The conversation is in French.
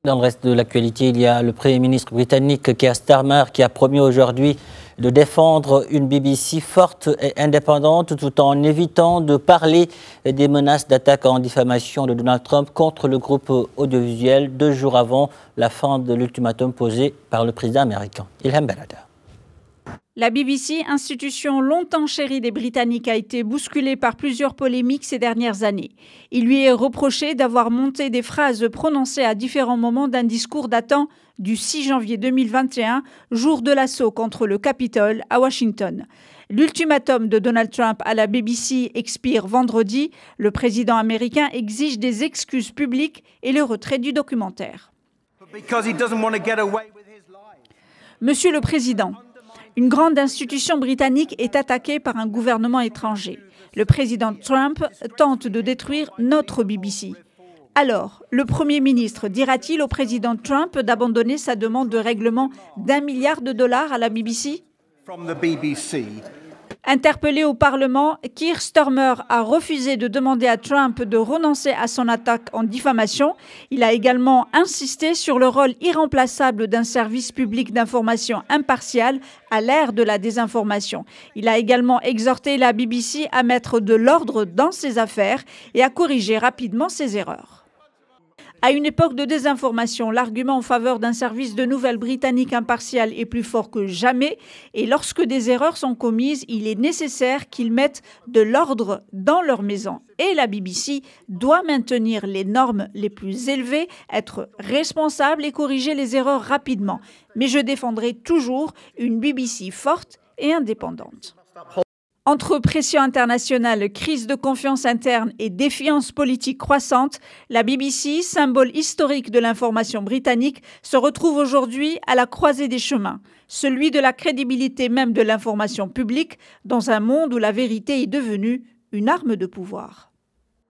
Dans le reste de l'actualité, il y a le Premier ministre britannique Keir Starmer qui a promis aujourd'hui de défendre une BBC forte et indépendante tout en évitant de parler des menaces d'attaque en diffamation de Donald Trump contre le groupe audiovisuel 2 jours avant la fin de l'ultimatum posé par le président américain. Ilham Belada. La BBC, institution longtemps chérie des Britanniques, a été bousculée par plusieurs polémiques ces dernières années. Il lui est reproché d'avoir monté des phrases prononcées à différents moments d'un discours datant du 6 janvier 2021, jour de l'assaut contre le Capitole à Washington. L'ultimatum de Donald Trump à la BBC expire vendredi. Le président américain exige des excuses publiques et le retrait du documentaire. Monsieur le Président, une grande institution britannique est attaquée par un gouvernement étranger. Le président Trump tente de détruire notre BBC. Alors, le Premier ministre dira-t-il au président Trump d'abandonner sa demande de règlement d'1 milliard de dollars à la BBC? Interpellé au Parlement, Keir Starmer a refusé de demander à Trump de renoncer à son attaque en diffamation. Il a également insisté sur le rôle irremplaçable d'un service public d'information impartial à l'ère de la désinformation. Il a également exhorté la BBC à mettre de l'ordre dans ses affaires et à corriger rapidement ses erreurs. À une époque de désinformation, l'argument en faveur d'un service de nouvelles britannique impartial est plus fort que jamais. Et lorsque des erreurs sont commises, il est nécessaire qu'ils mettent de l'ordre dans leur maison. Et la BBC doit maintenir les normes les plus élevées, être responsable et corriger les erreurs rapidement. Mais je défendrai toujours une BBC forte et indépendante. Entre pression internationale, crise de confiance interne et défiance politique croissante, la BBC, symbole historique de l'information britannique, se retrouve aujourd'hui à la croisée des chemins, celui de la crédibilité même de l'information publique, dans un monde où la vérité est devenue une arme de pouvoir.